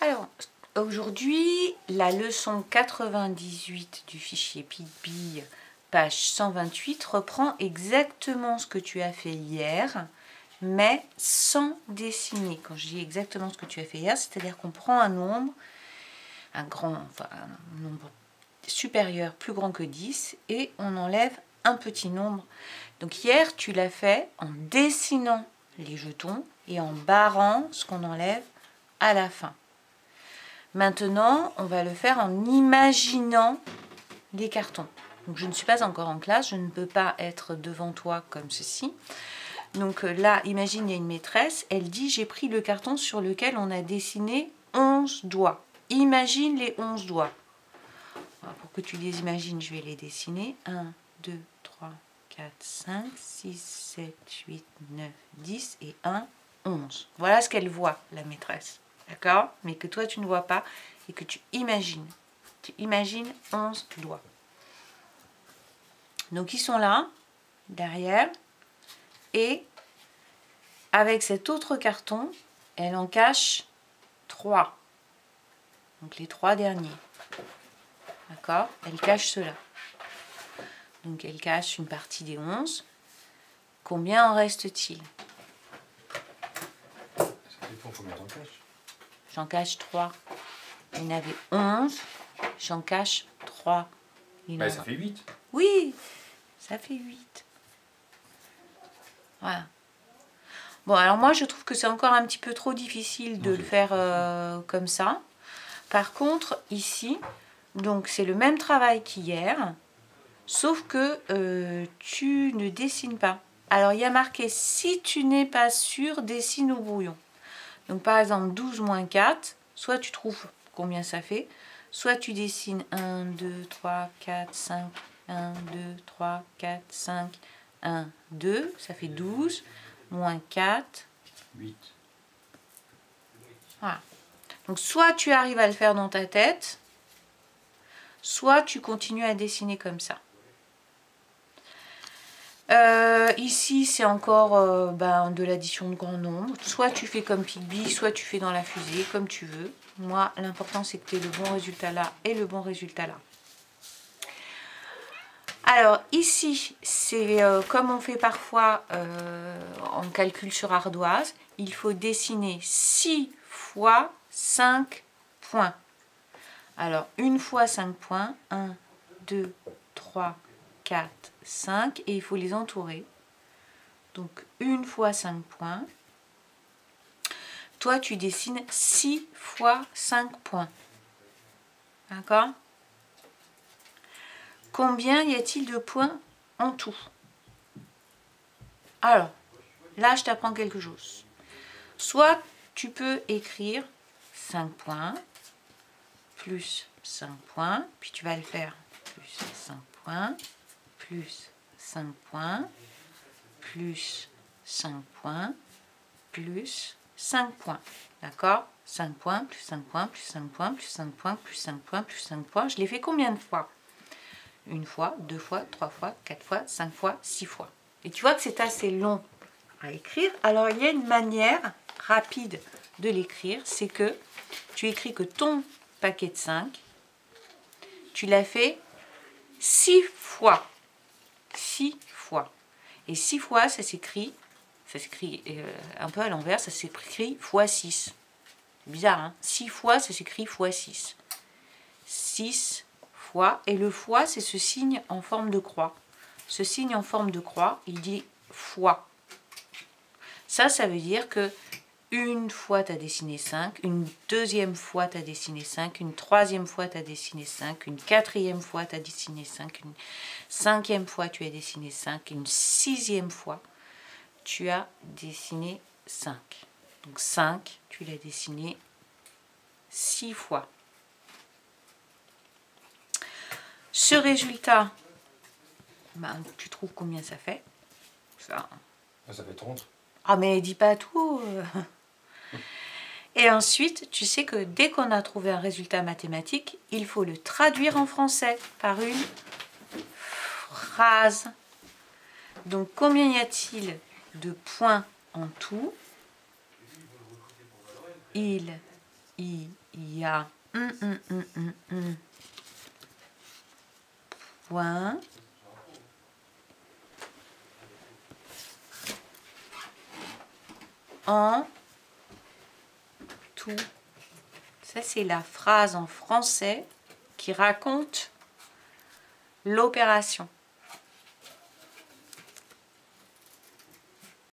Alors, aujourd'hui, la leçon 98 du fichier PIB, page 128, reprend exactement ce que tu as fait hier, mais sans dessiner. Quand je dis exactement ce que tu as fait hier, c'est-à-dire qu'on prend un nombre, un nombre supérieur, plus grand que 10, et on enlève un petit nombre. Donc hier, tu l'as fait en dessinant les jetons et en barrant ce qu'on enlève à la fin. Maintenant, on va le faire en imaginant les cartons. Donc, je ne suis pas encore en classe, je ne peux pas être devant toi comme ceci. Donc là, imagine, il y a une maîtresse, elle dit « J'ai pris le carton sur lequel on a dessiné 11 doigts. » Imagine les 11 doigts. Alors, pour que tu les imagines, je vais les dessiner. 1, 2, 3, 4, 5, 6, 7, 8, 9, 10 et 1, 11. Voilà ce qu'elle voit, la maîtresse. D'accord? Mais que toi, tu ne vois pas et que tu imagines. Tu imagines 11 doigts. Donc, ils sont là, derrière. Et avec cet autre carton, elle en cache 3. Donc, les 3 derniers. D'accord? Elle cache cela. Donc, elle cache une partie des 11. Combien en reste-t-il? Ça dépend combien t'en caches. J'en cache 3. Il y en avait 11. J'en cache 3. Bah, ça fait 8. Oui, ça fait 8. Voilà. Bon, alors moi, je trouve que c'est encore un petit peu trop difficile de le faire comme ça. Par contre, ici, donc c'est le même travail qu'hier, sauf que tu ne dessines pas. Alors, il y a marqué « Si tu n'es pas sûr, dessine au brouillon ». Donc, par exemple, 12 moins 4, soit tu trouves combien ça fait, soit tu dessines 1, 2, 3, 4, 5, 1, 2, 3, 4, 5, 1, 2, ça fait 12, moins 4, 8. Voilà. Donc, soit tu arrives à le faire dans ta tête, soit tu continues à dessiner comme ça. Ici, c'est encore de l'addition de grands nombres. Soit tu fais comme Pigby, soit tu fais dans la fusée, comme tu veux. Moi, l'important, c'est que tu aies le bon résultat là et le bon résultat là. Alors, ici, c'est comme on fait parfois en calcul sur ardoise, il faut dessiner 6 fois 5 points. Alors, 1 fois 5 points, 1, 2, 3, 4, 5, et il faut les entourer. Donc, 1 fois 5 points. Toi, tu dessines 6 fois 5 points. D'accord? Combien y a-t-il de points en tout? Alors, là, je t'apprends quelque chose. Soit tu peux écrire 5 points, plus 5 points, puis tu vas le faire plus 5 points, plus 5 points, plus 5 points, plus 5 points. D'accord? 5 points, plus 5 points, plus 5 points, plus 5 points, plus 5 points, plus 5 points. Je l'ai fait combien de fois? 1 fois, 2 fois, 3 fois, 4 fois, 5 fois, 6 fois. Et tu vois que c'est assez long à écrire. Alors, il y a une manière rapide de l'écrire, c'est que tu écris que ton paquet de 5, tu l'as fait 6 fois. 6 fois. Et 6 fois, ça s'écrit un peu à l'envers, ça s'écrit fois 6. C'est bizarre, hein? 6 fois, ça s'écrit fois 6. 6 fois. Et le fois, c'est ce signe en forme de croix. Ce signe en forme de croix, il dit fois. Ça veut dire que une fois, tu as dessiné 5, une deuxième fois, tu as dessiné 5, une troisième fois, tu as dessiné 5, une quatrième fois, tu as dessiné 5, une cinquième fois, tu as dessiné 5, une sixième fois, tu as dessiné 5. Donc 5, tu l'as dessiné 6 fois. Ce résultat, tu trouves combien ça fait? Ça fait 30. Ah, mais dis pas tout. Et ensuite, tu sais que dès qu'on a trouvé un résultat mathématique, il faut le traduire en français par une phrase. Donc, combien y a-t-il de points en tout? Il il y a point en tout. Ça, c'est la phrase en français qui raconte l'opération.